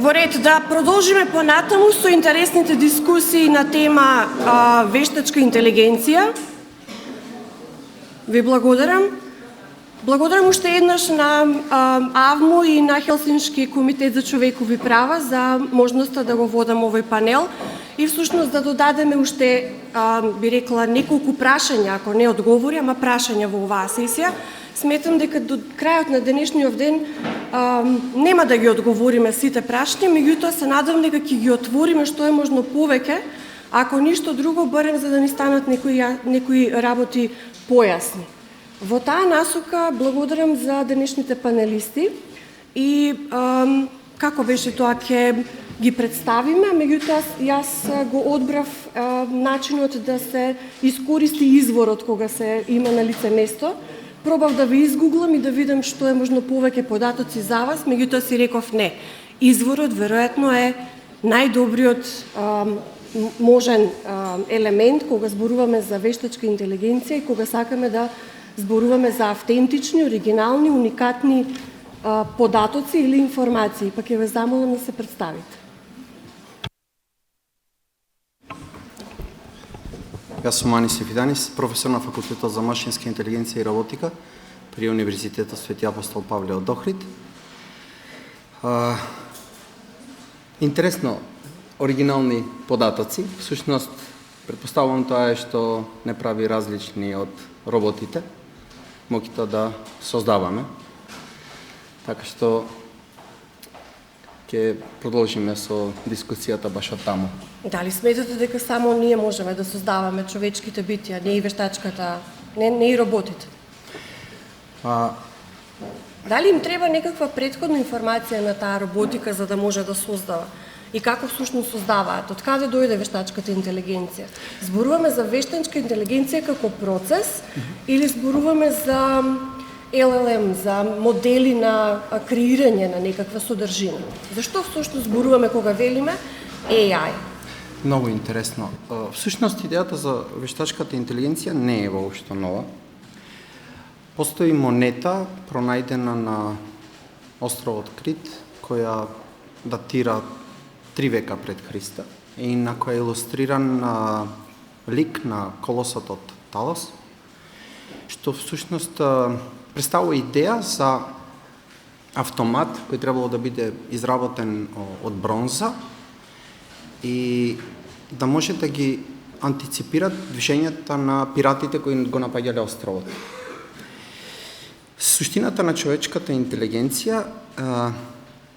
Во ред, да продолжиме понатаму со интересните дискусии на тема вештачка интелигенција. Ви благодарам. Благодарам уште еднаш на АВМУ и на Хелсиншки комитет за човекови права за можноста да го водам овој панел и всушност да додадеме уште, би рекла, неколку прашања, ако не одговори, ама прашања во оваа сесија. Сметам дека до крајот на денешниот ден нема да ги одговориме сите прашања, меѓутоа се надевам дека ќе ги отвориме што е можно повеќе, ако ништо друго, барем за да ни станат некои работи појасни. Во таа насока благодарам за денешните панелисти и како беше тоа ќе ги представиме, меѓутоа јас го одбрав начинот да се искористи изворот кога се има на лице место. Пробав да ви изгуглам и да видам што е можно повеќе податоци за вас, меѓутоа си реков не. Изворот веројатно е најдобриот можен елемент кога зборуваме за вештачка интелигенција и кога сакаме да зборуваме за автентични, оригинални, уникатни податоци или информации. Па ќе ве замолам да се представите. Јас сум Анис Ефиданис, професор на Факултетот за машинска интелигенција и роботика при Универзитетот Свети Апостол Павле од Охрид. Интересно, оригинални податоци. Всушност, претпоставувам тоа е што не прави различни од роботите, моќта да создаваме. Така што ќе продолжиме со дискусијата баш од таму. Дали сметате дека само ние можеме да создаваме човечките битија, не и вештачката, не и роботите? Дали им треба некаква претходна информација на таа роботика за да може да создава? И како всушност создаваат? Од каде дојде вештачката интелигенција? Зборуваме за вештачка интелигенција како процес или зборуваме за LLM, за модели на креирање на некаква содржина? Зашто всушност зборуваме кога велиме AI? Многу интересно. Всушност идејата за вештачката интелигенција не е воопшто нова. Постои монета пронајдена на островот Крит, која датира 3 века пред Христа и на која е илустриран лик на колосот од Талос, што всушност представува идеја за автомат кој требало да биде изработен од бронза и да може да ги антиципират движењата на пиратите кои го напаѓале островот. Суштината на човечката интелигенција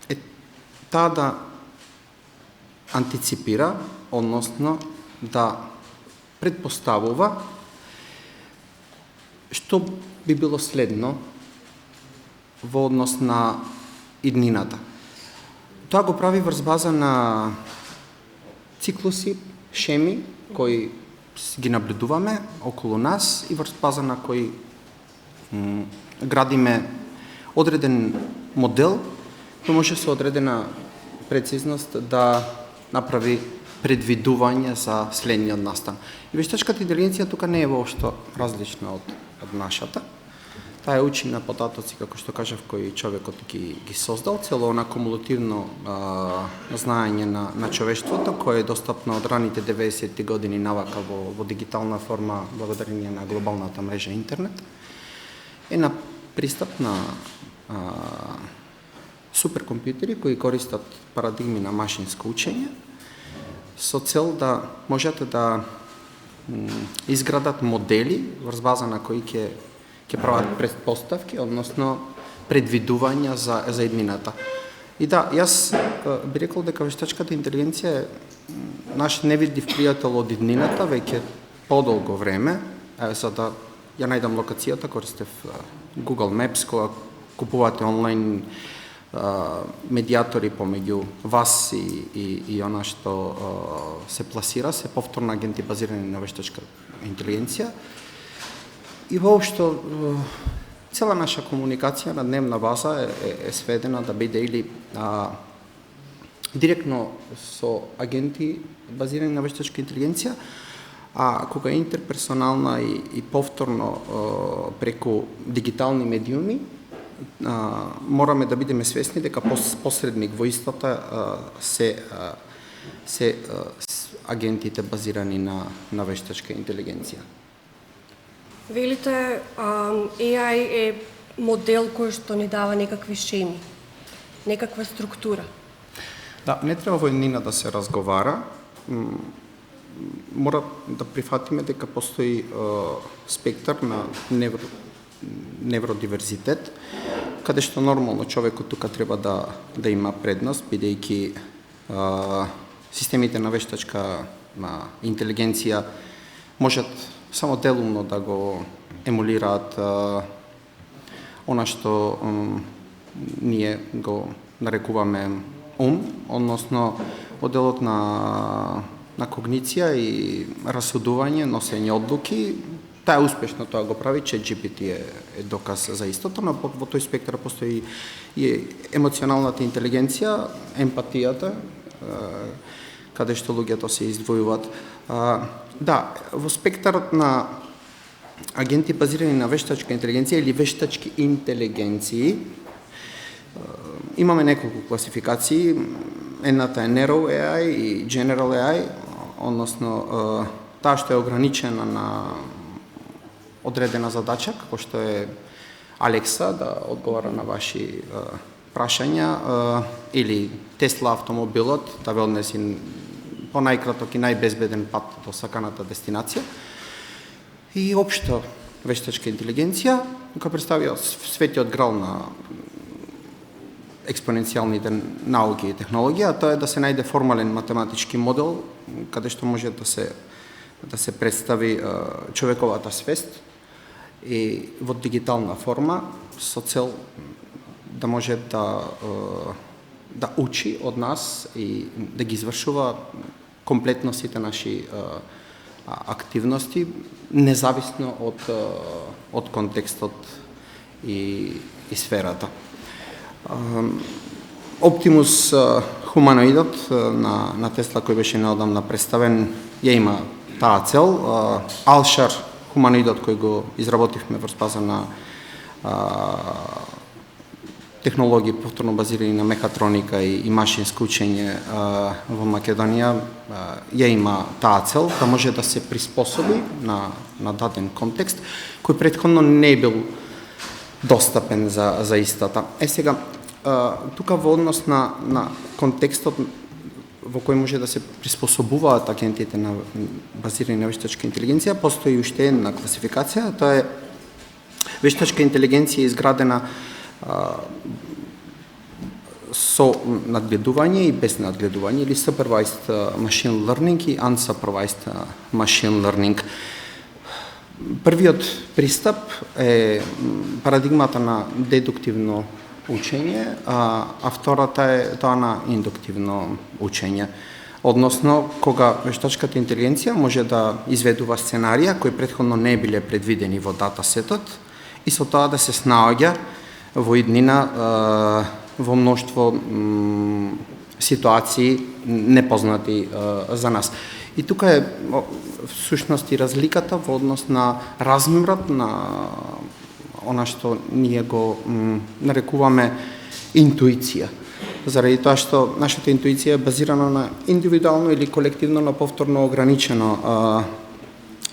е таа да антиципира, односно да предпоставува што би било следно во однос на иднината. Тоа го прави врз база на циклуси, шеми кои ги наблюдуваме околу нас и врз база на кои градиме одреден модел кој може со одредена прецизност да направи предвидување за следниот настан. И вештачката интелигенција тука не е воопшто различна од нашата. Таа е учи на податоци, како што кажав, кои човекот ги создал, цело на кумулативно знаење на човештвото, кое е достапно од раните 90-ти години навака во дигитална форма, благодарение на глобалната мрежа интернет. Е на пристап на суперкомпјутери кои користат парадигми на машинско учење со цел да можете да изградат модели врз база на кои ќе прават претпоставки, односно предвидувања за иднината. И да, јас би рекол дека вештачката интелигенција е наш невидлив пријател од иднината веќе подолго време, за да ја најдам локацијата, користев Google Maps, кога купувате онлайн медиатори помеѓу вас и она што се пласира, се повторно агенти базирани на вештачка интелигенција. И воопшто цела наша комуникација на дневна база е сведена да биде или директно со агенти базирани на вештачка интелигенција, а кога е интерперсонална и повторно преку дигитални медиуми, мораме да бидеме свесни дека посредник во истата се агентите базирани на вештачка интелигенција. Велите, AI е модел кој што ни дава некакви шеми, некаква структура. Да, не треба во еднина да се разговара. Мора да прифатиме дека постои спектар на невродиверзитет, каде што нормално човекот тука треба да има предност, бидејќи системите на вештачка интелигенција можат само делумно да го емулираат она што ние го нарекуваме ум, односно оделот на когниција и расудување, носење одлуки. Таа успешно тоа го прави, ChatGPT е доказ за истото, но во тој спектар постои и емоционалната интелигенција, емпатијата, каде што луѓето се издвојуваат. Да, во спектарот на агенти базирани на вештачка интелигенција или вештачки интелигенции, имаме неколку класификации. Едната е Narrow AI и General AI, односно таа што е ограничена на одредена задача, како што е Алекса да одговара на ваши прашања, или Тесла автомобилот да ве однеси по најкраток и најбезбеден пат до саканата дестинација. И општа вештачка интелигенција, која представува светиот грал на експоненцијалните науки и технологија, тоа е да се најде формален математички модел каде што може да се представи човековата свест и во дигитална форма со цел да може да учи од нас и да ги извршува комплетно сите наши активности, независно од контекстот и сферата. Оптимус хуманоидот на Тесла, кој беше неодамна представен, ја има таа цел. Алшар хуманоидот кој го изработивме врз база на технологии повторно базирани на мехатроника и машинско учење во Македонија, ја има таа цел да може да се приспособи на даден контекст кој претходно не бил достапен за истата. Сега, тука во однос на контекстот во кој може да се приспособуваат агентите на базирани на вештачка интелигенција, постои уште една класификација, тоа е вештачка интелигенција изградена со надгледување и без надгледување, или supervised machine learning и unsupervised machine learning. Првиот пристап е парадигмата на дедуктивно учење, а втората е тоа на индуктивно учење. Односно, кога вештачката интелигенција може да изведува сценарија кои претходно не биле предвидени во датасетот и со тоа да се снаоѓа во иднина во мноштво ситуации непознати за нас. И тука е всушност и разликата во однос на размерот на она што ние го нарекуваме интуиција. Заради тоа што нашата интуиција е базирана на индивидуално или колективно на повторно ограничено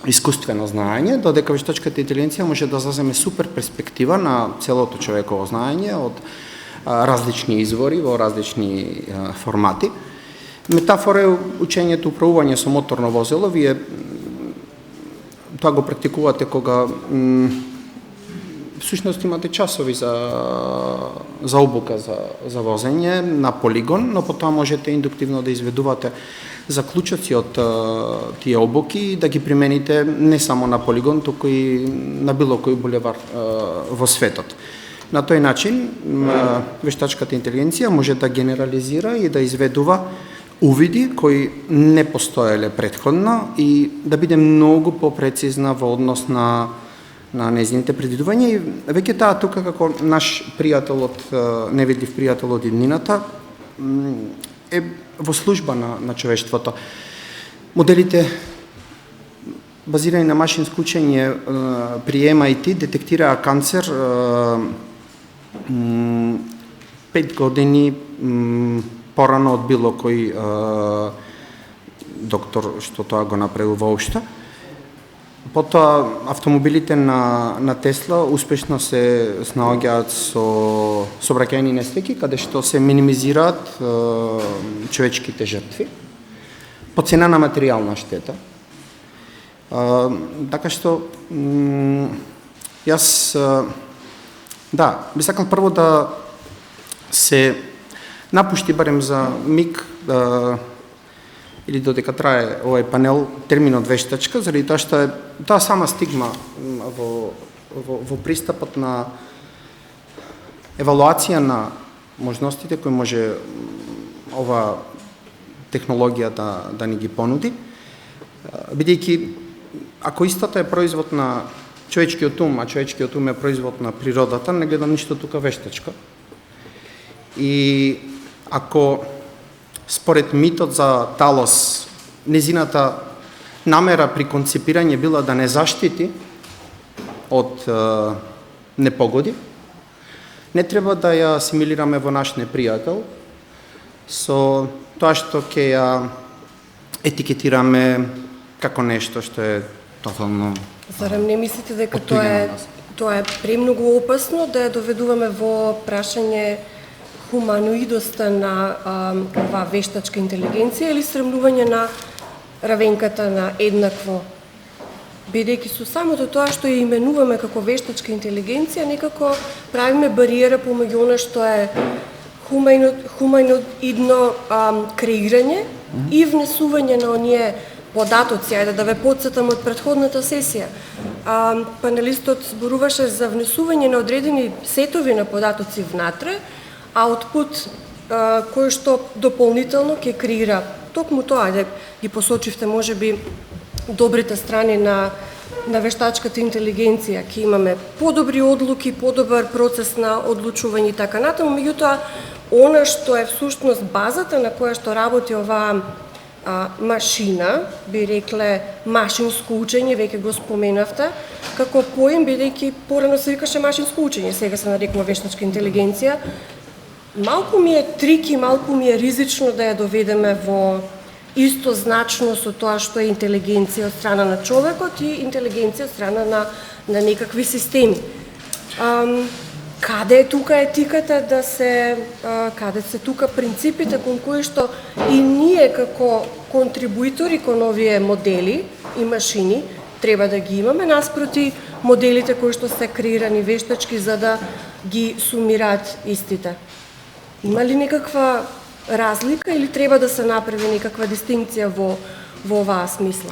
искуствено знаење, додека вештачката интелигенција може да заземе супер перспектива на целото човеково знаење од различни извори во различни формати. Метафора е учењето управување со моторно возило. Вие тоа го практикувате кога всушност имате часови за обука за возење на полигон, но потоа можете индуктивно да изведувате заклучоци од тие обуки и да ги примените не само на полигон, туку и на било кој булевар во светот. На тој начин вештачката интелигенција може да генерализира и да изведува увиди кои не постоеле претходно и да биде многу попрецизна во однос на нејзините предвидувања. И веќе таа тука како наш пријател од невидлив пријател од иднината е во служба на човештвото. Моделите базирани на машинско учење при MIT детектираа канцер 5 години порано од било кој доктор што тоа го направил воопшто. Потоа автомобилите на Тесла успешно се снаоѓаат со сообраќајни несреќи каде што се минимизираат човечките жртви по цена на материјална штета. Така што јас би сакал прво да се напушти барем за миг или додека трае овој панел терминот вештачка, заради тоа што е таа сама стигма во пристапот на евалуација на можностите кои може ова технологија да ни ги понуди, бидејќи ако истата е производ на човечкиот ум, а човечкиот ум е производ на природата, не гледам ништо тука вештачко. И ако според митот за Талос, незината намера при концепирање била да не заштити од непогоди, не треба да ја асимилираме во наш непријател со тоа што ќе ја етикетираме како нешто што е тотално. Зарем не мислите дека тоа е премногу опасно да ја доведуваме во прашање хуманоидоста на оваа вештачка интелигенција или срамнување на равенката на еднакво? Бидејќи со самото тоа што ја именуваме како вештачка интелигенција, некако правиме бариера помеѓу она што е хуманоидно креирање и внесување на оние податоци. Ајде да ве потсетам од претходната сесија. Панелистот зборуваше за внесување на одредени сетови на податоци внатре, а отпут кој што дополнително ќе креира токму тоа, да ги посочивте можеби добрите страни на вештачката интелигенција, ќе имаме подобри одлуки, подобар процес на одлучување и така натаму, меѓутоа она што е всушност базата на која што работи оваа машина, би рекле машинско учење, веќе го споменавте, како поим, бидејќи порано се викаше машинско учење, сега се нарекува вештачка интелигенција. Малку ми е трики, малку ми е ризично да ја доведеме во истозначно со тоа што е интелигенција од страна на човекот и интелигенција од страна на некакви системи. Каде е тука етиката да се, каде се тука принципите кон кои што и ние како контрибуитори кон овие модели и машини треба да ги имаме наспроти моделите кои што се креирани вештачки за да ги сумираат истите? Има ли некаква разлика или треба да се направи некаква дистинкција во оваа смисла?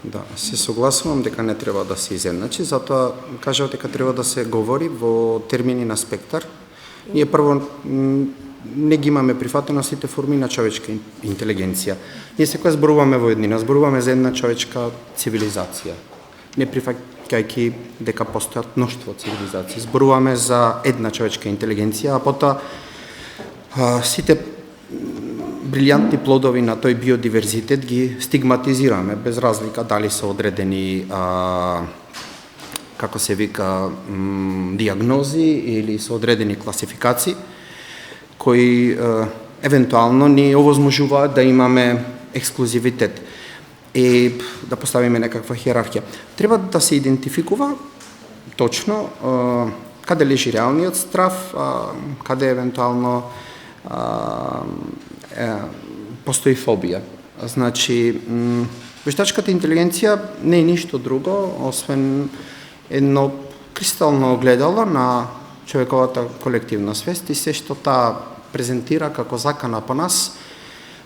Да, се согласувам дека не треба да се изедначи, затоа кажав дека треба да се говори во термини на спектар. Ние прво не ги имаме прифатено сите форми на човечка интелигенција. Ние секоја зборуваме во еднина, зборуваме за една човечка цивилизација. Не прифаќајќи дека постојат мноштво цивилизации. Зборуваме за една човечка интелигенција, а потоа сите брилјантни плодови на тој биодиверзитет ги стигматизираме, без разлика дали се одредени, како се вика, диагнози или се одредени класификации, кои евентуално ни овозможуваат да имаме ексклузивитет и да поставиме некаква хиерархија. Треба да се идентификува точно каде лежи реалниот страв, каде евентуално постои фобија. Значи, вештачката интелигенција не е ништо друго, освен едно кристално огледало на човековата колективна свест и се што таа презентира како закана по нас,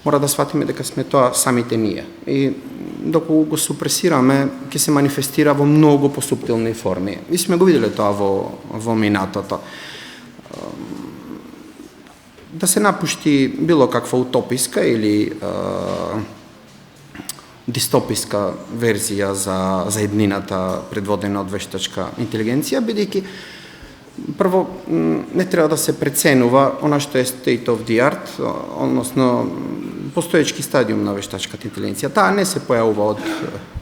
мора да сватиме дека сме тоа самите ние. И доколку го супресираме, ќе се манифестира во многу посуптилни форми. И сме го виделе тоа во минатото. Да се напушти било каква утописка или дистописка верзија за еднината предводена од вештачка интелигенција, бидејќи прво не треба да се преценува она што е state of the art, односно постоечки стадиум на вештачката интелигенција. Таа не се појавува од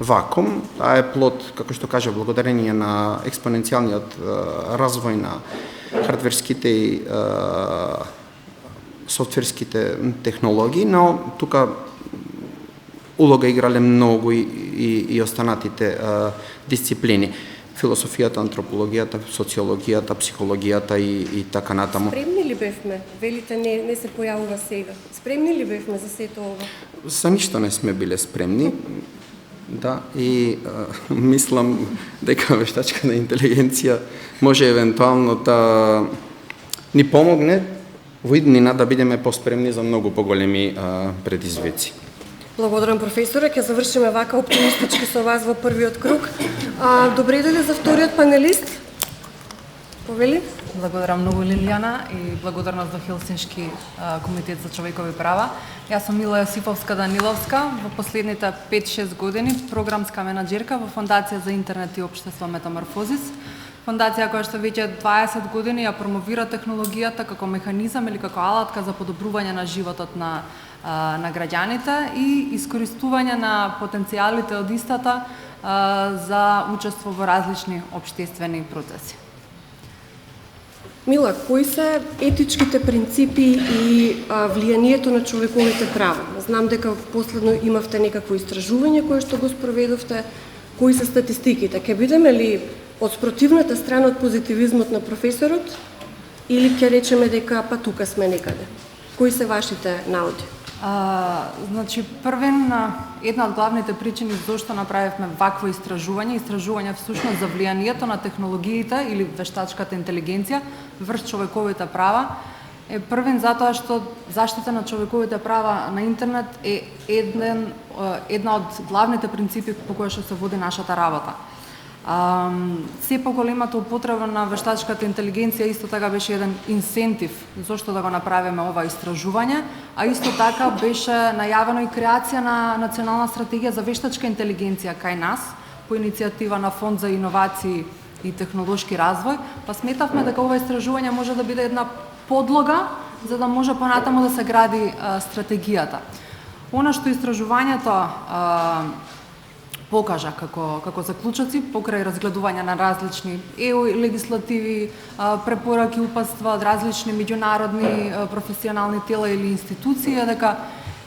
вакуум, таа е плод, како што кажа, благодарение на експоненцијалниот развој на хардверските и софтверските технологии, но тука улога играле многу и останатите дисциплини. Философијата, антропологијата, социологијата, психологијата и така натаму. Спремни ли бевме? Велите не се појавува сега. Спремни ли бевме за сето ова? За ништо не сме биле спремни. Да, и мислам дека вештачката интелигенција може евентуално да ни помогне во иднина да бидеме поспремни за многу поголеми предизвици. Благодарам, професоре. Ќе завршиме вака оптимистички со вас во првиот круг. Добре дојде за вториот панелист. Повели? Благодарам многу, Лилијана, и благодарност до Хелсиншки комитет за човекови права. Јас сум Мила Јосиповска-Даниловска, во последните 5-6 години програмска менаџерка во Фондација за интернет и општество Метаморфозис. Фондација која што веќе 20 години ја промовира технологијата како механизам или како алатка за подобрување на животот на граѓаните и искористување на потенцијалите од истата за учество во различни општествени процеси. Мила, кои се етичките принципи и влијанието на човековите права? Знам дека последно имавте некакво истражување кое што го спроведовте. Кои се статистиките? Ќе бидеме ли од спротивната страна од позитивизмот на професорот или ќе речеме дека па тука сме некаде? Кои се вашите наоди? Значи, првен, една од главните причини зашто направивме вакво истражување всушност за влијанието на технологиите или вештачката интелигенција врз човековите права, е првен затоа што заштита на човековите права на интернет е една од главните принципи по кои што се води нашата работа. Се поголемата употреба на вештачката интелигенција исто така беше еден инсентив зашто да го направиме ова истражување, а исто така беше најавено и креација на национална стратегија за вештачка интелигенција кај нас по иницијатива на Фонд за иновации и технолошки развој, па сметавме дека ова истражување може да биде една подлога за да може понатаму да се гради стратегијата. Она што истражувањето покажа како заклучоци покрај разгледување на различни ЕУ легислативи, препораки, упатства од различни меѓународни професионални тела или институции, дека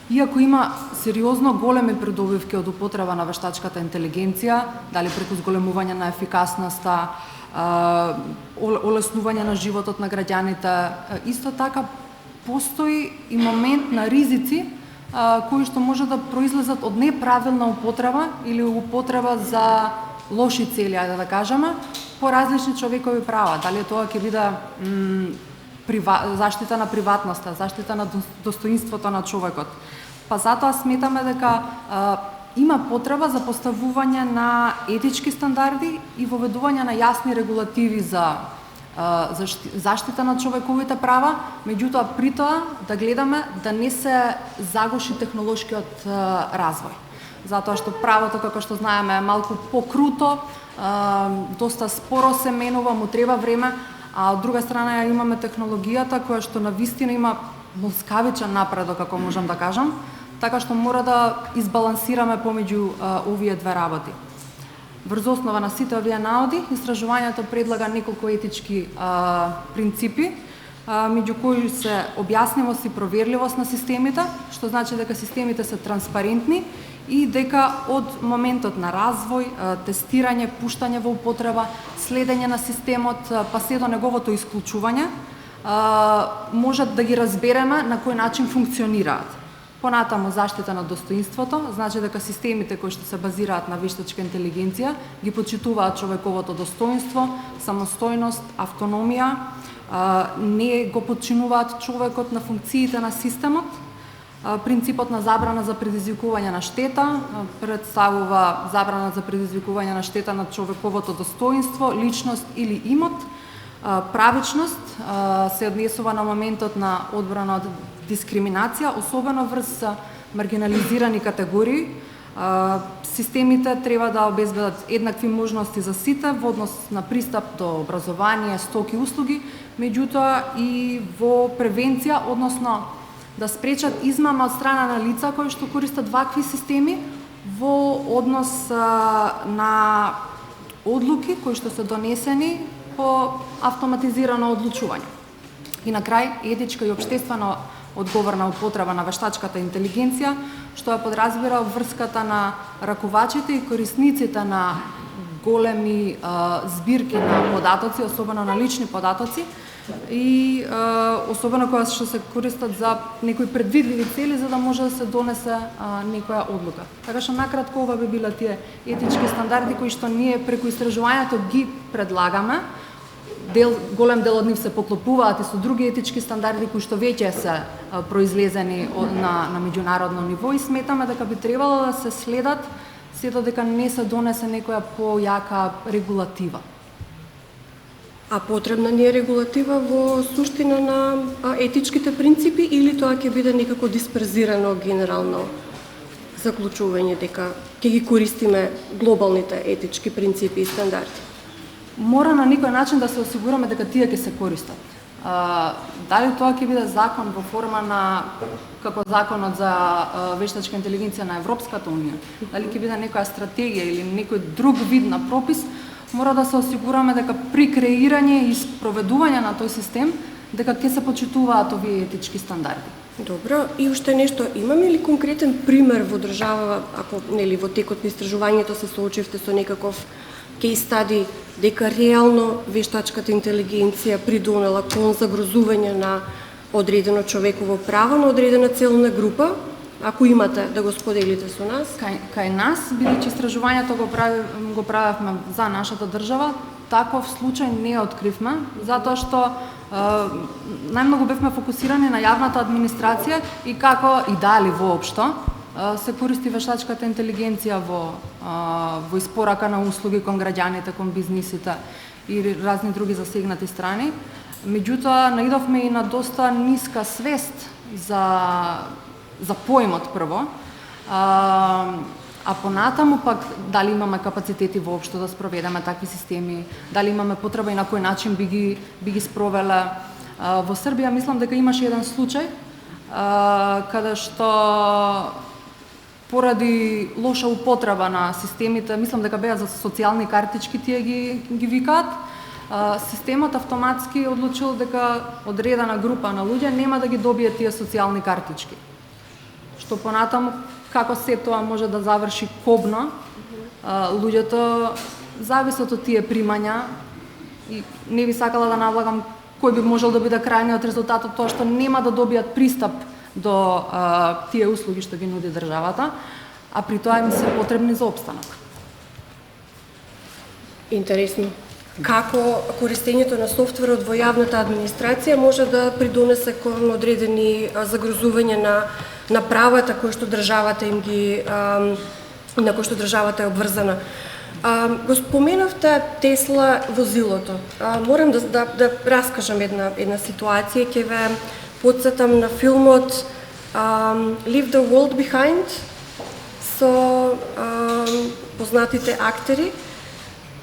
иако има сериозно големи придобивки од употреба на вештачката интелигенција, дали преку зголемување на ефикасноста, олеснување на животот на граѓаните, исто така постои и момент на ризици кои што може да произлезат од неправилна употреба или употреба за лоши цели, ајде да кажеме, по различни човекови права. Дали тоа ќе биде заштита на приватноста, заштита на достоинството на човекот. Па затоа сметаме дека има потреба за поставување на етички стандарди и воведување на јасни регулативи за заштита на човековите права, меѓутоа при тоа да гледаме да не се загуши технолошкиот развој. Затоа што правото, како што знаеме, е малку покруто, доста споро се менува, му треба време, а од друга страна имаме технологијата која што навистина има мускавичен напредок, како можам да кажам, така што мора да избалансираме помеѓу овие две работи. Врз основа на сите овие наоди, истражувањето предлага неколку етички принципи, меѓу кои се објаснимост и проверливост на системите, што значи дека системите се транспарентни и дека од моментот на развој, тестирање, пуштање во употреба, следење на системот, па се до неговото исклучување, може да ги разбереме на кој начин функционираат. Понатаму заштита на достоинството, значи дека системите кои што се базираат на вештачка интелигенција ги почитуваат човековото достоинство, самостојност, автономија, не го подчинуваат човекот на функциите на системот. Принципот на забрана за предизвикување на штета представува забрана за предизвикување на штета на човековото достоинство, личност или имот. Правичност се однесува на моментот на одбрана од дискриминација, особено врз маргинализирани категории. Системите треба да обезбедат еднакви можности за сите во однос на пристап до образование, стоки, услуги, меѓутоа и во превенција, односно да спречат измама од страна на лица кои што користат вакви системи во однос на одлуки кои што се донесени по автоматизирано одлучување. И на крај, етичка и општествено одговорна употреба на вештачката интелигенција, што ја подразбира врската на ракувачите и корисниците на големи збирки на податоци, особено на лични податоци, и особено кога што се користат за некои предвидливи цели за да може да се донесе некоја одлука. Така што накратко ова би биле тие етички стандарди кои што ние преку истражувањето ги предлагаме. Голем дел од нив се поклопуваат и со други етички стандарди кои што веќе се произлезени на меѓународно ниво и сметаме дека би требало да се следат сето дека не се донесе некоја појака регулатива. А потребна ни е регулатива во суштина на етичките принципи или тоа ќе биде некако дисперзирано генерално заклучување дека ќе ги користиме глобалните етички принципи и стандарди? Мора на некој начин да се осигураме дека тие ќе се користат. Дали тоа ќе биде закон во форма на како законот за вештачка интелигенција на Европската унија, дали ќе биде некоја стратегија или некој друг вид на пропис, мора да се осигураме дека при креирање и спроведување на тој систем дека ќе се почитуваат овие етички стандарди. Добро, и уште нешто, имаме ли конкретен пример во држава, ако нели во текот на истражувањето се соочивте со некаков кейс стади дека реално вештачката интелигенција придонела кон загрозување на одредено човеково право на одредена целна група? Ако имате да го споделите со нас. Кај нас, бидејќи истражувањето го правевме за нашата држава, таков случај не откривме, затоа што најмногу бевме фокусирани на јавната администрација и како и дали воопшто се користи вештачката интелигенција во испорака на услуги кон граѓаните, кон бизнисите и разни други засегнати страни. Меѓутоа, наидовме и на доста ниска свест за поимот прво, а понатаму пак дали имаме капацитети воопшто да спроведеме такви системи, дали имаме потреба и на кој начин би ги спровеле. Во Србија мислам дека имаше еден случај каде што поради лоша употреба на системите, мислам дека беа за социјални картички тие ги викаат, системот автоматски одлучил дека одредена група на луѓе нема да ги добие тие социјални картички. Што понатаму, како се тоа може да заврши кобно, луѓето зависат од тие примања и не би сакала да навлагам кој би можел да биде крајниот резултат од тоа што нема да добијат пристап до тие услуги што ги нуди државата, а при тоа им се потребни за опстанок. Интересно. Како користењето на софтверот во јавната администрација може да придонесе кон одредени загрозување на правата кои што државата им ги на кои што државата е обврзана. Го споменавте Тесла возилото. Морам да раскажам една ситуација, ќе ве потсетам на филмот Leave the World Behind со познатите актери,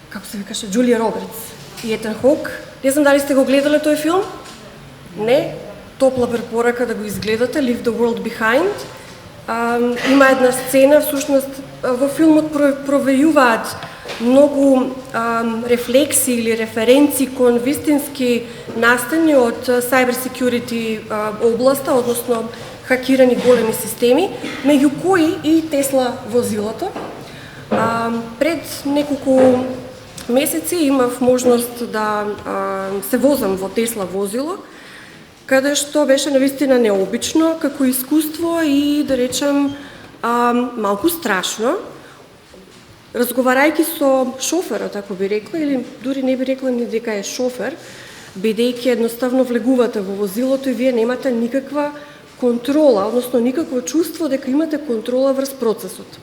како се викаше, Джулија Робертс и Етан Хок. Не знам дали сте го гледале тој филм? Не? Топла препорака да го изгледате, Leave the World Behind. Има една сцена, всушност во филмот провејуваат многу рефлекси или референци кон вистински настани од cyber security областа, односно хакирани големи системи, меѓу кои и Тесла возилото. Пред неколку месеци имав можност да се возам во Тесла возило, каде што беше навистина необично како искуство и, да речем, малку страшно. Разговарајќи со шоферот, ако би рекла, или дури не би рекла ни дека е шофер, бидејќи едноставно влегувате во возилото и вие немате никаква контрола, односно никакво чувство дека имате контрола врз процесот.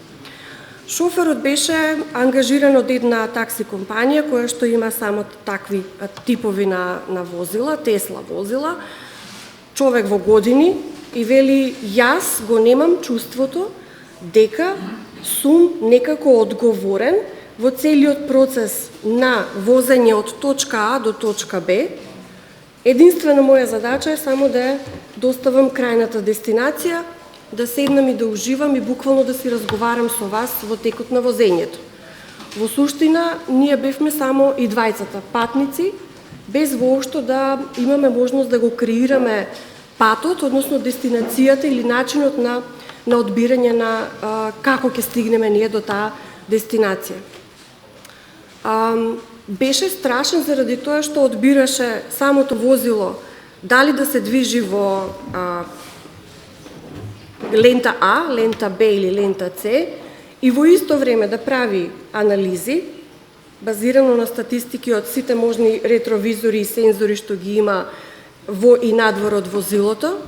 Шоферот беше ангажиран од една такси компанија која што има само такви типови на возила, Тесла возила, човек во години и вели јас го немам чувството дека сум некако одговорен во целиот процес на возење од точка А до точка Б. Единствена моја задача е само да доставам крајната дестинација, да седнам и да уживам и буквално да си разговарам со вас во текот на возењето. Во суштина, ние бевме само и двајцата патници, без воопшто да имаме можност да го креираме патот, односно дестинацијата или начинот на одбирање на како ќе стигнеме ние до таа дестинација. Беше страшен заради тоа што одбираше самото возило дали да се движи во лента А, лента Б или лента С и во исто време да прави анализи базирано на статистики од сите можни ретровизори и сензори што ги има во и надвор од возилото,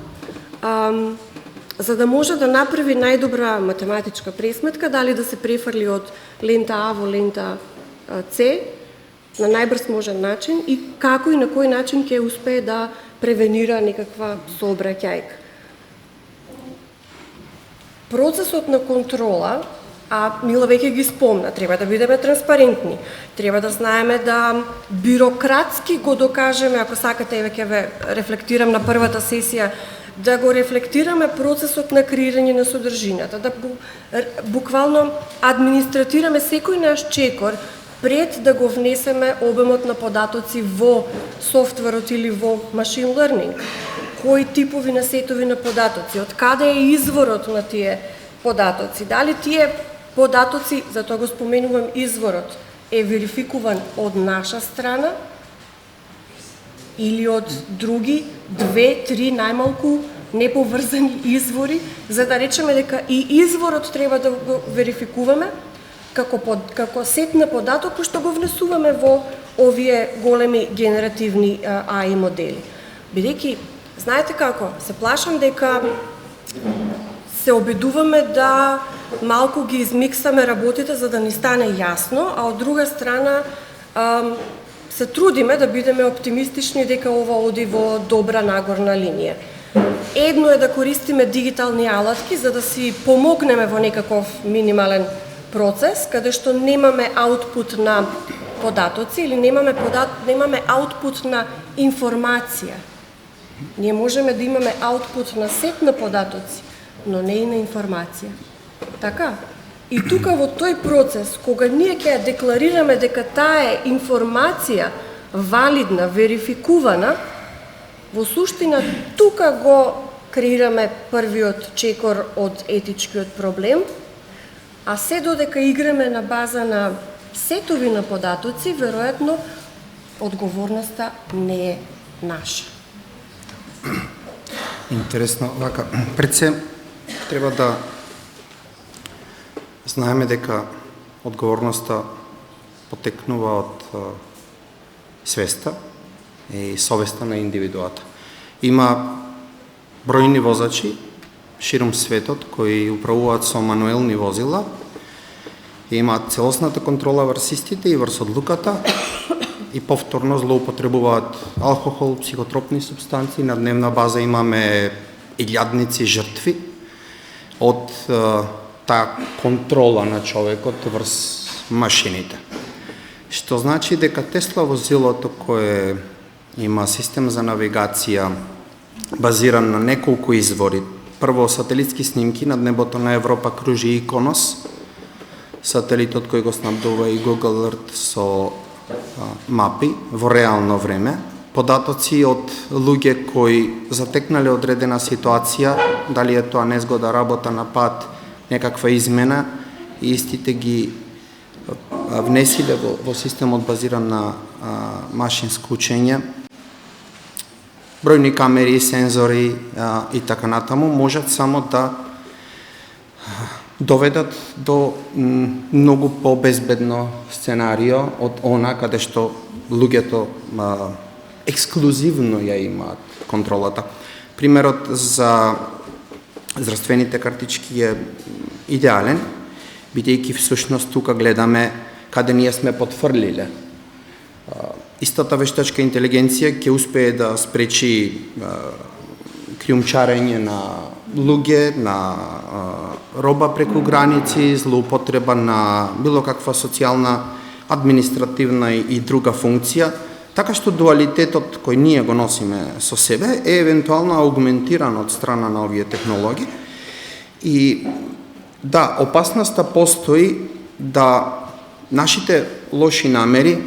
за да може да направи најдобра математичка пресметка дали да се префрли од лента А во лента С на најбрз можен начин и како и на кој начин ќе успее да превенира некаква сообраќајка. Процесот на контрола, Мила веќе ги спомна, треба да бидеме транспарентни, треба да знаеме да бирократски го докажеме, ако сакате, веќе ве рефлектирам на првата сесија, да го рефлектираме процесот на креирање на содржината, да буквално администратираме секој наш чекор пред да го внесеме обемот на податоци во софтверот или во машин лернинг. Кои типови на сетови на податоци, од каде е изворот на тие податоци, дали тие податоци, затоа го споменувам изворот, е верификуван од наша страна или од други 2-3 најмалку неповрзани извори, за да речеме дека и изворот треба да го верификуваме како сет на податок кој што го внесуваме во овие големи генеративни AI модели. Бидејќи, знаете како, се плашам дека се обидуваме да малку ги измиксаме работите за да ни стане јасно, а од друга страна се трудиме да бидеме оптимистични дека ова оди во добра нагорна линија. Едно е да користиме дигитални алатки за да си помогнеме во некаков минимален процес, каде што немаме аутпут на податоци или немаме аутпут на информација. Ние можеме да имаме аутпут на сет на податоци, но не и на информација. Така? И тука во тој процес, кога ние ќе декларираме дека таа е информација валидна, верификувана, во суштина тука го креираме првиот чекор од етичкиот проблем, а се додека играме на база на сетови на податоци, веројатно одговорноста не е наша. Интересно, вака, пред се треба да знаеме дека одговорноста потекнува од свеста и совеста на индивидуата. Има бројни возачи широм светот кои управуваат со мануелни возила и имаат целосната контрола врз истите и врз одлуката и повторно злоупотребуваат алкохол, психотропни супстанции. На дневна база имаме илјадници жртви од таа контрола на човекот врз машините. Што значи дека Тесла возилото кое има систем за навигација базиран на неколку извори. Прво, сателитски снимки над небото на Европа кружи Иконос, сателитот кој го снабдува и Google Earth со мапи во реално време, податоци од луѓе кои затекнале одредена ситуација, дали е тоа незгода, работа на пат, некаква измена, и истите ги внесиле во системот базиран на машинско учење, бројни камери, сензори и така натаму, можат само да доведат до многу побезбедно сценарио од она каде што луѓето ексклузивно ја имаат контролата. Примерот за здравствените картички е идеален, бидејќи всушност тука гледаме каде ние сме потфрлиле. Истата вештачка интелигенција ќе успее да спречи криумчарење на луѓе, на роба преку граници, злоупотреба на било каква социјална, административна и друга функција, така што дуалитетот кој ние го носиме со себе е евентуално аугментиран од страна на овие технологии. И да, опасноста постои да нашите лоши намери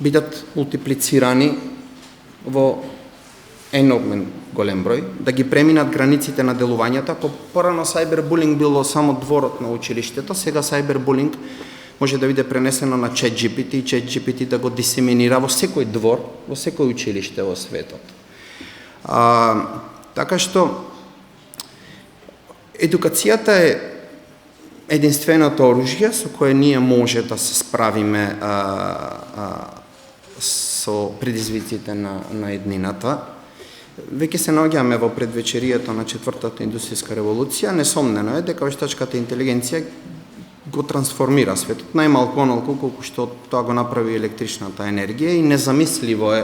бидат мултиплицирани во енормен голем број, да ги преминат границите на делувањата. Ако порано сайбербулинг било само дворот на училиштето, сега сайбербулинг може да биде пренесено на ChatGPT и ChatGPT да го дисеминира во секој двор, во секој училиште во светот. Така што едукацијата е единственото оружје со кое ние може да се справиме со предизвиците на еднината. Веќе се наоѓаме во предвечерието на четвртата индустријска револуција. Несомнено е дека вештачката интелигенција го трансформира светот, најмалку онолку колку што тоа го направи електричната енергија, и незамисливо е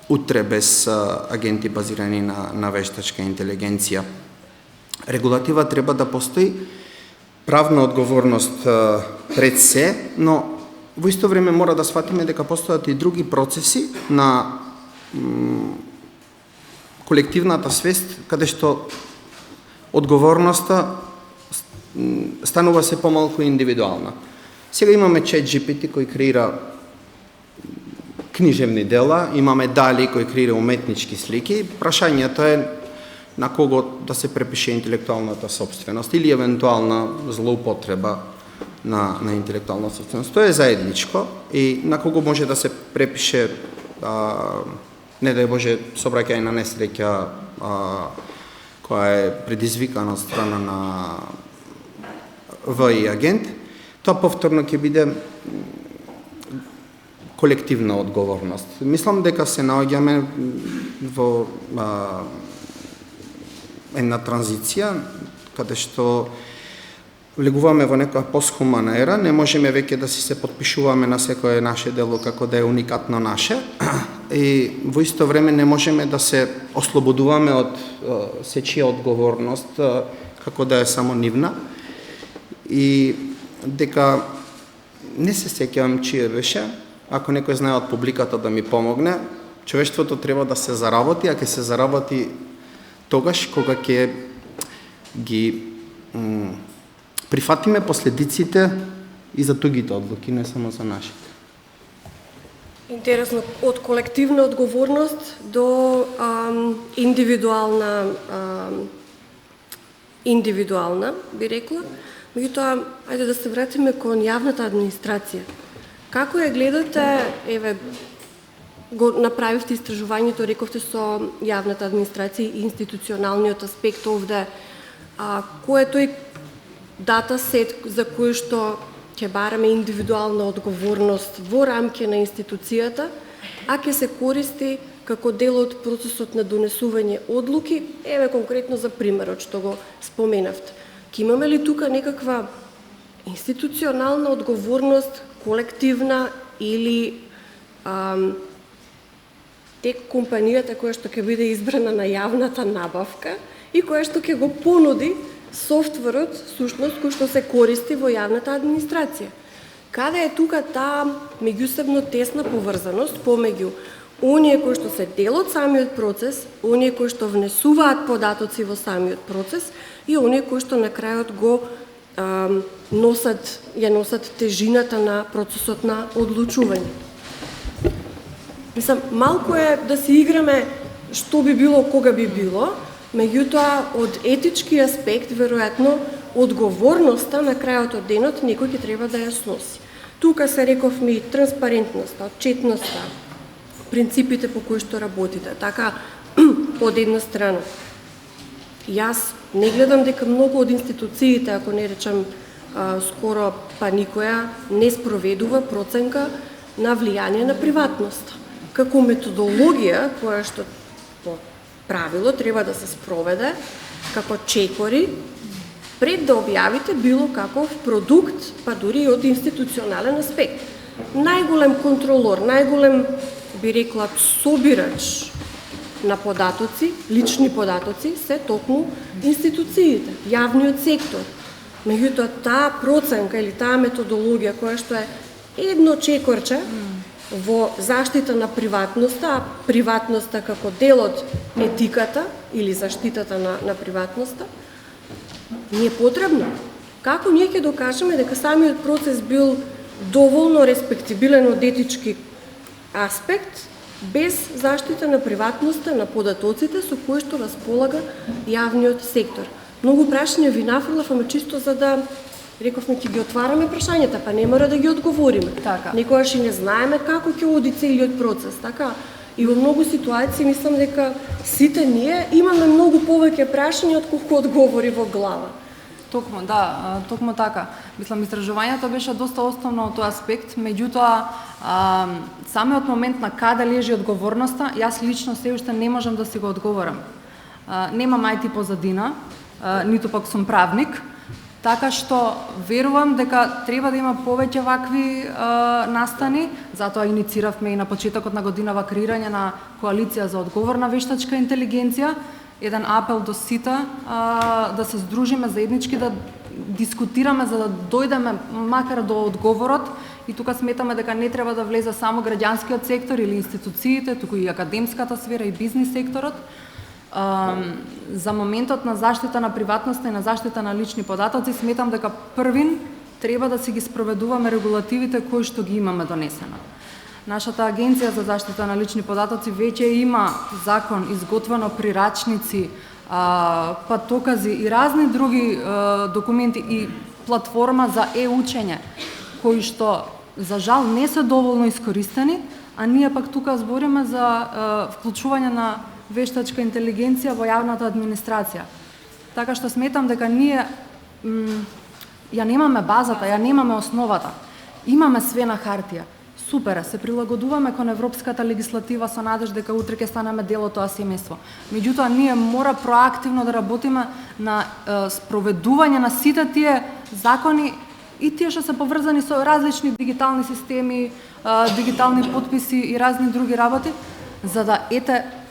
утре без агенти базирани на вештачка интелигенција. Регулатива треба да постои, правна одговорност пред се, но во исто време мора да сватиме дека постојат и други процеси на колективната свест, каде што одговорноста станува се помалку индивидуална. Сега имаме ChatGPT кој креира книжевни дела, имаме Дали кој креира уметнички слики. Прашањето е на кого да се препише интелектуалната собственост или евентуална злоупотреба на интелектуална собственост. Тоа е заедничко и на кого може да се препише, не дај Боже, собраќај на несреќа која е предизвикана од страна на ВИ агент, тоа повторно ќе биде колективна одговорност. Мислам дека се наоѓаме во една транзиција, каде што влегуваме во некоја постхумана ера, не можеме веќе да си се подпишуваме на секое наше дело како да е уникатно наше, и во исто време не можеме да се ослободуваме од сечија одговорност како да е само нивна, и дека не се сеќавам чие беше, ако некој знае од публиката да ми помогне, човештвото треба да се заработи, а ќе се заработи тогаш кога ќе ги прифатиме последиците и за тугите одлуки, не само за нашите. Интересно, од колективна одговорност до индивидуална, би рекла. Меѓутоа, ајде да се вратиме кон јавната администрација. Како ја гледате, еве, го направивте истражувањето, рековте со јавната администрација и институционалниот аспект овде, кој е тој дата сет за кој што ќе бараме индивидуална одговорност во рамки на институцијата, а ќе се користи како дел од процесот на донесување одлуки, еве конкретно за примерот што го споменавте. Ке имаме ли тука некаква институционална одговорност, колективна, или тек компанијата која што ќе биде избрана на јавната набавка и која што ќе го понуди софтверот, сушност, кој што се користи во јавната администрација? Каде е тука таа меѓусебно тесна поврзаност помеѓу оние кои што се дел од самиот процес, оние кои што внесуваат податоци во самиот процес и оние кои што на крајот го носат тежината на процесот на одлучување? Мислам, малку е да се играме што би било, кога би било, меѓутоа од етички аспект, веројатно, одговорноста на крајот од денот некој ќе треба да ја сноси. Тука се рековме и транспарентноста, отчетноста, принципите по кои што работите. Така, од една страна, јас не гледам дека многу од институциите, ако не речам скоро па никоја, не спроведува проценка на влијание на приватноста. Како методологија, која што по правило треба да се спроведе, како чекори, пред да објавите било каков продукт, па дури и од институционален аспект. Најголем контролор, најголем, би рекла, собирач на податоци, лични податоци, се токму институциите, јавниот сектор. Меѓутоа, таа проценка или таа методологија која што е едно чекорче во заштита на приватноста, а приватноста како дел од етиката или заштитата на приватноста, ни е потребна. Како ние ќе докажеме дека самиот процес бил доволно респектибилен од етички аспект, без заштита на приватноста на податоците со кои што располага јавниот сектор? Многу прашања ви нафрлав, ама чисто за да рековме ќе ги отвараме прашањата, па не мора да ги одговориме. Така. Некогаш и не знаеме како ќе оди целиот процес, така? И во многу ситуации мислам дека сите ние имаме многу повеќе прашања отколку одговори во глава. Токму, да, токму така. Мислам, истражувањето беше доста основно од тој аспект, меѓутоа, самиот момент на каде лежи одговорноста, јас лично се уште не можам да си го одговорам. Немам IT позадина, ниту пак сум правник, така што верувам дека треба да има повеќе вакви настани, затоа иницииравме и на почетокот на годинава креирање на коалиција за одговорна вештачка интелигенција, еден апел до сите да се здружиме заеднички, да дискутираме за да дојдеме макар до одговорот, и тука сметаме дека не треба да влезе само граѓанскиот сектор или институциите, туку и академската сфера и бизнис секторот. За моментот на заштита на приватноста и на заштита на лични податоци сметам дека првин треба да си ги спроведуваме регулативите кои што ги имаме донесена. Нашата агенција за заштита на лични податоци веќе има закон, изготвено прирачници, патокази и разни други документи и платформа за учење кои што за жал не се доволно искористени, а ние пак тука збориме за вклучување на вештачка интелигенција во јавната администрација. Така што сметам дека ние ја немаме базата, ја немаме основата. Имаме све на хартија. Супер, се прилагодуваме кон европската легислатива со надеж дека утре ќе станеме дел од тоа семејство. Меѓутоа, ние мора проактивно да работиме на спроведување на сите тие закони и тие што се поврзани со различни дигитални системи, дигитални подписи и разни други работи, за да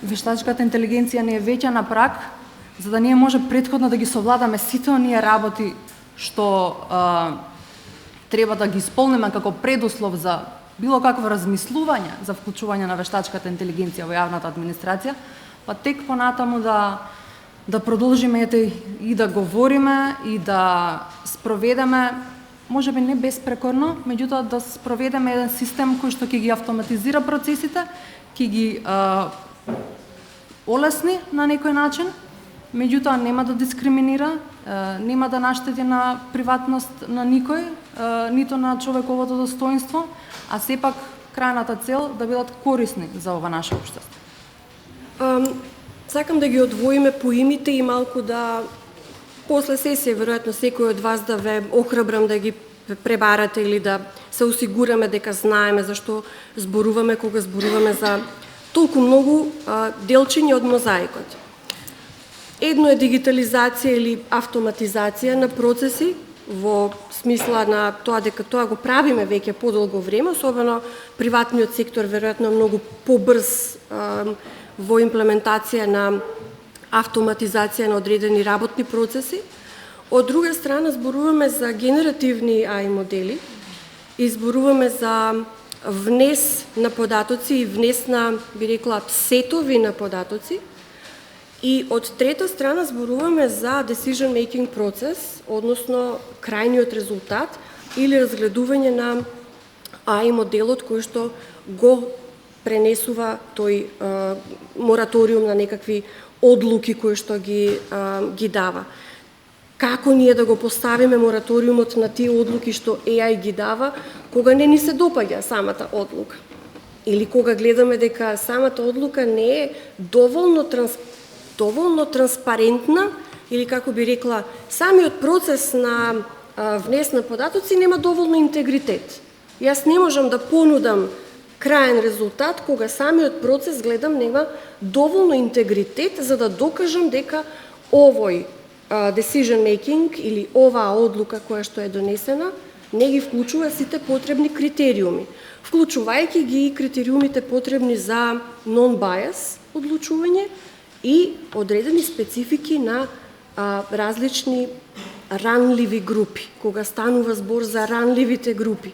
вештачката интелигенција не е веќе на праг, за да ние може претходно да ги совладаме сите оние работи што треба да ги исполниме како предуслов за било какво размислување за вклучување на вештачката интелигенција во јавната администрација, па тек понатаму да продолжиме и да говориме и да спроведеме, можеби не безпрекорно, меѓутоа да спроведеме еден систем кој што ќе ги автоматизира процесите, ќе ги олесни на некој начин, меѓутоа нема да дискриминира, нема да наштети на приватност на никој, ниту на човековото достоинство, а сепак крајната цел да бидат корисни за ова наше општество. Сакам да ги одвоиме по имите и малку да после сесија веројатно секој од вас да ве охрабрам да ги пребарате или да се осигураме дека знаеме зашто зборуваме кога зборуваме за толку многу делчиња од мозаикот. Едно е дигитализација или автоматизација на процеси, во смисла на тоа дека тоа го правиме веќе подолго време, особено приватниот сектор веројатно многу побрз во имплементација на автоматизација на одредени работни процеси. Од друга страна зборуваме за генеративни AI модели и зборуваме за внес на податоци и внес на, би рекла, сетови на податоци. И од трета страна зборуваме за decision making процес, односно крајниот резултат или разгледување на AI моделот кој што го пренесува тој мораториум на некакви одлуки кои што ги дава. Како ние да го поставиме мораториумот на тие одлуки што AI ги дава, кога не ни се допаѓа самата одлука? Или кога гледаме дека самата одлука не е доволно транспарентна, или како би рекла, самиот процес на внес на податоци нема доволно интегритет. Јас не можам да понудам краен резултат кога самиот процес гледам нема доволно интегритет за да докажам дека овој decision making или оваа одлука која што е донесена не ги вклучува сите потребни критериуми, вклучувајќи ги и критериумите потребни за non-bias одлучување и одредени специфики на различни ранливи групи, кога станува збор за ранливите групи.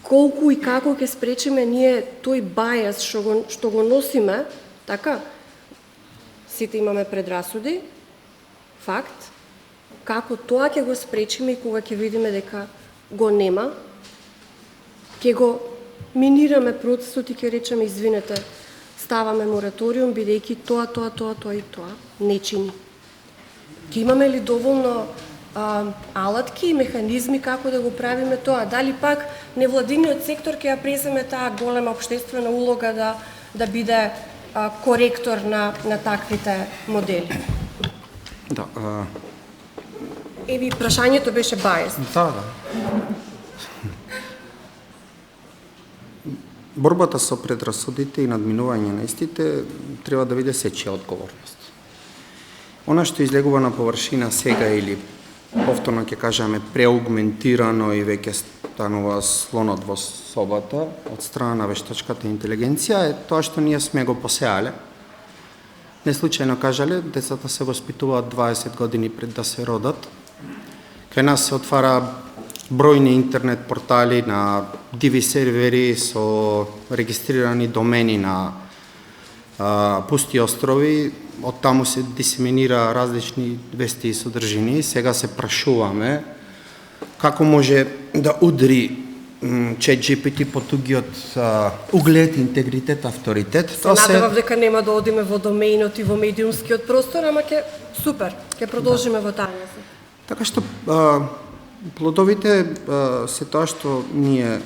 Колку и како ќе спречиме ние тој бајас што го носиме, така, сите имаме предрасуди, факт, Како тоа ќе го спречиме и кога ќе видиме дека го нема, ќе го минираме процесот и ќе речеме извинете, ставаме мораториум бидејќи тоа и тоа не чини. Ќе имаме ли доволно алатки и механизми како да го правиме тоа? Дали пак невладиниот сектор ќе ја преземе таа голема општествена улога да биде коректор на таквите модели? Да. Еви, прашањето беше бајес. Да. Борбата со предрасудите и надминување на истите треба да биде сечија одговорност. Она што излегува на површина сега или повторно ќе кажеме преаугментирано и веќе станува слонот во собата од страна на вештачката интелигенција е тоа што ние сме го посеале. Не случајно кажале, децата се воспитуваат 20 години пред да се родат. Кај нас се отвара бројни интернет портали на диви сервери со регистрирани домени на пусти острови, од таму се дисеминира различни вести и содржини. Сега се прашуваме како може да удри ChatGPT по тугиот углед, интегритет, авторитет. Се надевам дека нема да одиме во домеинот и во медиумскиот простор, ама супер, ќе продолжиме во таа. Така што плодовите се тоа што ние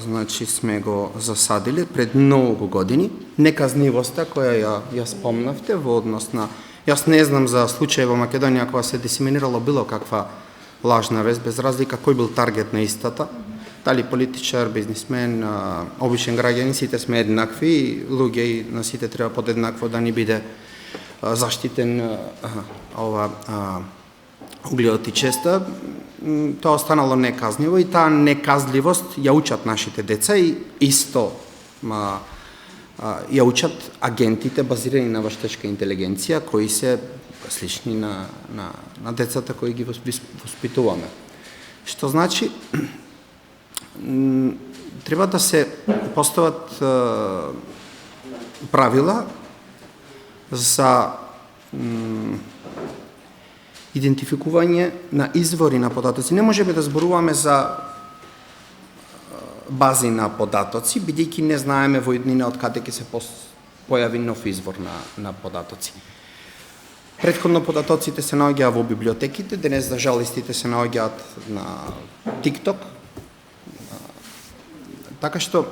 значи сме го засадиле пред многу години. Неказнивоста која ја спомнавте во однос на... Јас не знам за случај во Македонија кога се дисеминирало било каква лажна вест, без разлика кој бил таргет на истата. Дали политичар, бизнисмен, обичен граѓанин, сите сме еднакви, луѓе и на сите треба подеднакво да ни биде заштитен угледот и честа. Тоа останало неказниво и таа неказливост ја учат нашите деца и исто ја учат агентите базирани на вештачка интелигенција кои се слични на децата кои ги воспитуваме. Што значи треба да се постават правила за идентификување на извори на податоци. Не можеме да зборуваме за бази на податоци, бидејќи не знаеме во иднина од каде ќе се појави нов извор на податоци. Претходно податоците се наоѓаа во библиотеките, денес за жал истите се наоѓаат на TikTok. Така што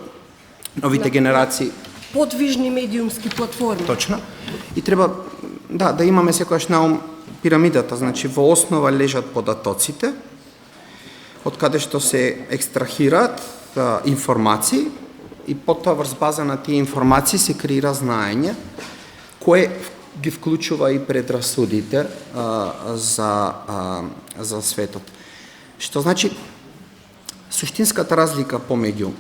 новите генерации подвижни медиумски платформи. Точно. И треба да имаме секогаш на ум пирамидата, значи во основа лежат податоците, од каде што се екстрахираат информации и потоа врз база на тие информации се креира знаење кое ги вклучува и предрасудите за светот. Што значи суштинската разлика помеѓу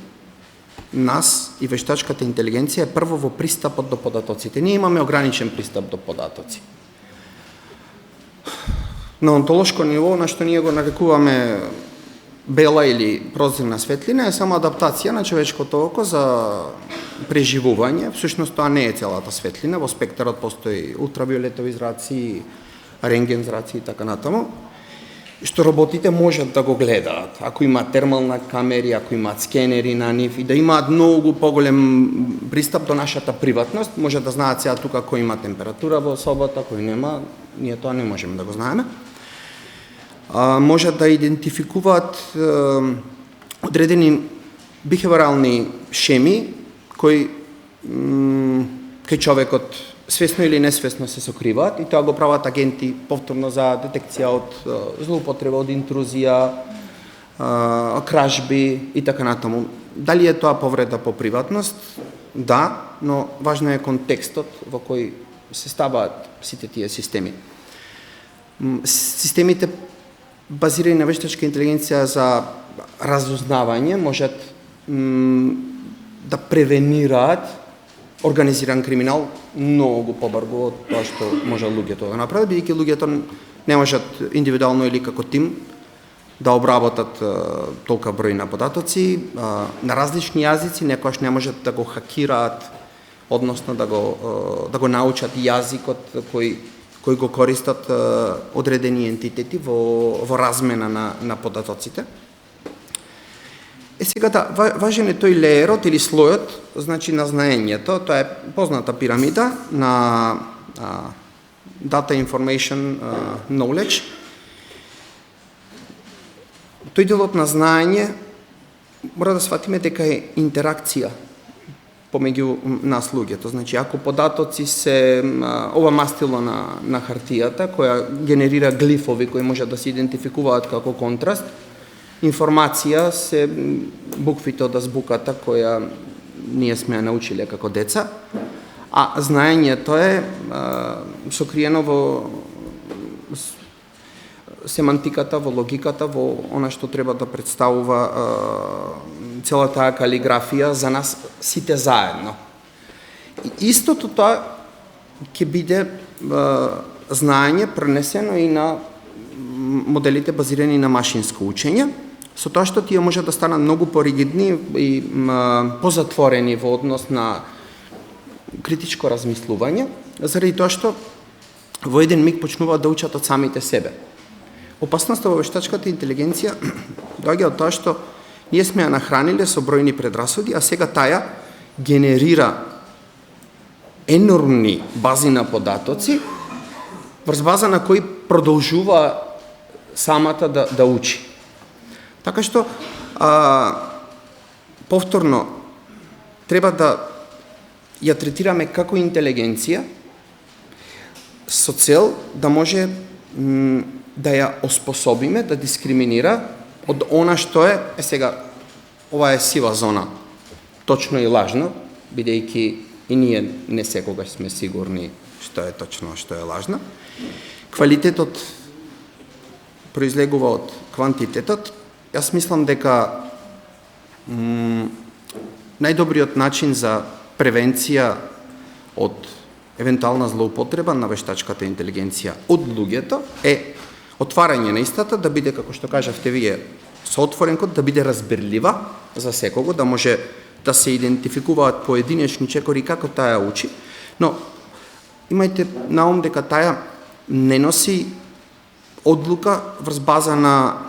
нас и вештачката интелигенција е прво во пристапот до податоците. Ние имаме ограничен пристап до податоци. На онтолошко ниво, на што ние го нарекуваме бела или прозирна светлина, е само адаптација на човечкото око за преживување. Всушност тоа не е целата светлина, во спектарот постои ултравиолетови зраци, рентген зраци и така натаму, што роботите можат да го гледаат. Ако имаат термална камери, ако имаат скенери на нив и да имаат многу поголем пристап до нашата приватност, може да знаат сега тука кој има температура во собата, кој нема, ние тоа не можеме да го знаеме. Можат да идентификуваат одредени бихевиорални шеми кои кај човекот свесно или несвесно се сокриваат и тоа го прават агенти повторно за детекција од злоупотреба, од интрузија, кражби и така натаму. Дали е тоа повреда по приватност? Да, но важно е контекстот во кој се ставаат сите тие системи. Системите базирани на вештачка интелигенција за разузнавање можат да превенираат организиран криминал многу побрзо од тоа што може луѓето да направат, бидејќи луѓето не можат индивидуално или како тим да обработат толка број на податоци на различни јазици, некојаш не можат да го хакираат, односно да го научат јазикот кои го користат одредени ентитети во размена на податоците. Сега важен е тој леерот или слојот, значи на знаењето, тоа е позната пирамида на Data Information Knowledge. Тој делот на знаење мора да сватиме дека е интеракција помеѓу нас луѓето. Значи, ако податоци се ова мастило на хартијата, која генерира глифови кои може да се идентификуваат како контраст, информација се буквите од азбуката која ние сме ја научиле како деца, а знаењето е сокриено во семантиката, во логиката, во она што треба да представува цела таа калиграфија за нас сите заедно. И истото тоа ќе биде знаење пренесено и на моделите базирани на машинско учење, со тоа што тие може да станат многу поригидни и позатворени во однос на критичко размислување, заради тоа што во еден миг почнуваат да учат од самите себе. Опасноста во вештачката интелигенција доаѓа од тоа што ние сме ја нахраниле со бројни предрасуди, а сега таја генерира енормни бази на податоци, врз база на кои продолжува самата да учи. Така што, повторно, треба да ја третираме како интелигенција со цел да може да ја оспособиме да дискриминира од она што е сега, ова е сива зона, точно и лажно, бидејќи и ние не секогаш сме сигурни што е точно, што е лажно. Квалитетот произлегува од квантитетот. Јас мислам дека најдобриот начин за превенција од евентуална злоупотреба на вештачката интелигенција од луѓето е отварање на истата, да биде, како што кажавте вие, со отворен код, да биде разбирлива за секого, да може да се идентификуваат поединечни чекори како таа учи, но имајте на ум дека таа не носи одлука врз база на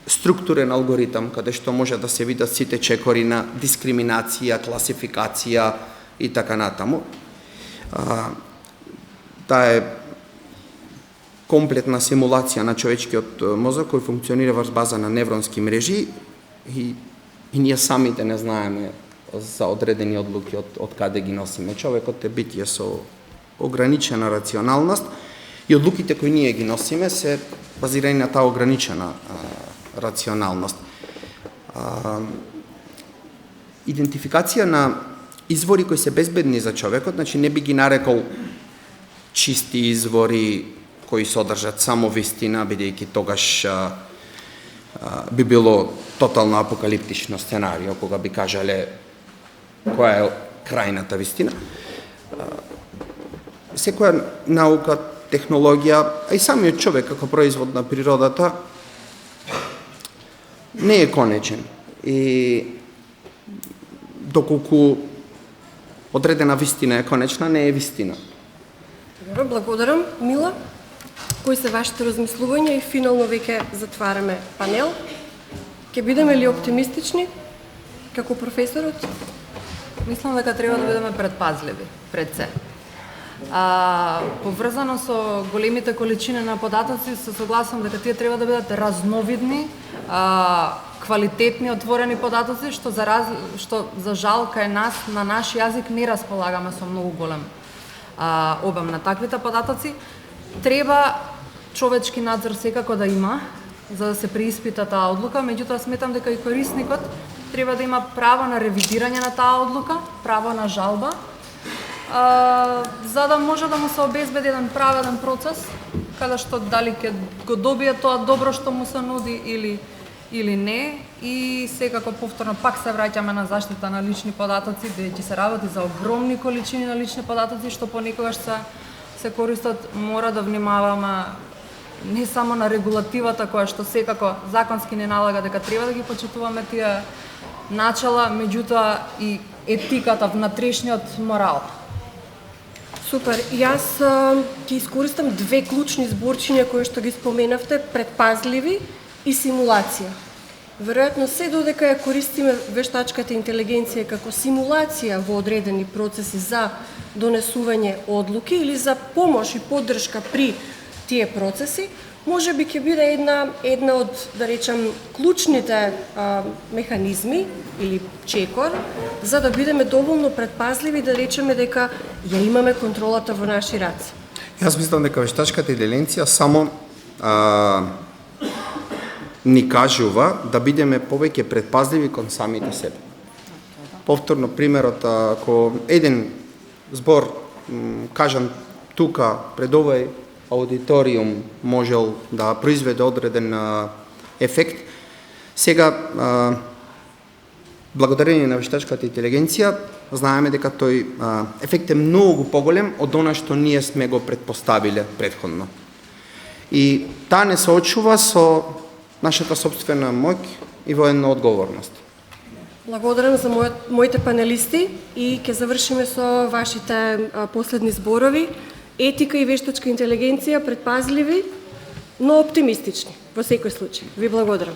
структурен алгоритам, каде што може да се видат сите чекори на дискриминација, класификација и така натаму. Таа е комплетна симулација на човечкиот мозок кој функционира врз база на невронски мрежи и ние самите не знаеме за одредени одлуки од каде ги носиме. Човекот е битие со ограничена рационалност и одлуките кои ние ги носиме се базирани на таа ограничена рационалност. Идентификација на извори кои се безбедни за човекот, значи не би ги нарекол чисти извори кои содржат само вистина, бидејќи тогаш би било тотално апокалиптично сценарио, кога би кажале која е крајната вистина. Секоја наука, технологија, а и самиот човек како производ на природата не е конечен. И доколку одредена вистина е конечна, не е вистина. Добро, благодарам. Мила, кои се вашите размислувања и финално веќе затвараме панел? Ќе бидеме ли оптимистични како професорот? Мислам дека треба да бидеме предпазливи пред се. Поврзано со големите количини на податоци, се согласувам дека тие треба да бидат разновидни, квалитетни, отворени податоци, што за жал кај нас на наш јазик не располагаме со многу голем обем на таквите податоци. Треба човечки надзор секако да има, за да се преиспита таа одлука, меѓутоа сметам дека и корисникот треба да има право на ревидирање на таа одлука, право на жалба, за да може да му се обезбеди еден праведен процес, каде што дали ќе го добие тоа добро што му се нуди или не. И секако повторно пак се враќаме на заштита на лични податоци, бидејќи се работи за огромни количини на лични податоци што понекогаш се користат. Мора да внимаваме не само на регулативата која што секако законски не налага дека треба да ги почитуваме тие начала, меѓутоа и етиката, внатрешниот морал. Супер. Јас ќе искористам две клучни зборчиња кои што ги споменавте, предпазливи и симулација. Веројатно се додека ја користиме вештачката интелигенција како симулација во одредени процеси за донесување одлуки или за помош и поддршка при тие процеси, може би ќе биде една од, да речам, клучните механизми или чекор за да бидеме доволно предпазливи да речеме дека ја имаме контролата во наши раце. Јас мислам дека вештачката интелигенција само ни кажува да бидеме повеќе предпазливи кон самите себе. Повторно примерот, ако еден збор кажан тука пред овој аудиториум можел да произведе одреден ефект, сега благодарение на вештачката интелигенција знаеме дека тој ефект е многу поголем од она што ние сме го предпоставиле претходно. И таа не се очува со нашата собствена моќ и военна одговорност. Благодарам за моите панелисти и ќе завршиме со вашите последни зборови. Етика и вештачка интелигенција, предпазливи, но оптимистични во секој случај. Ви благодарам.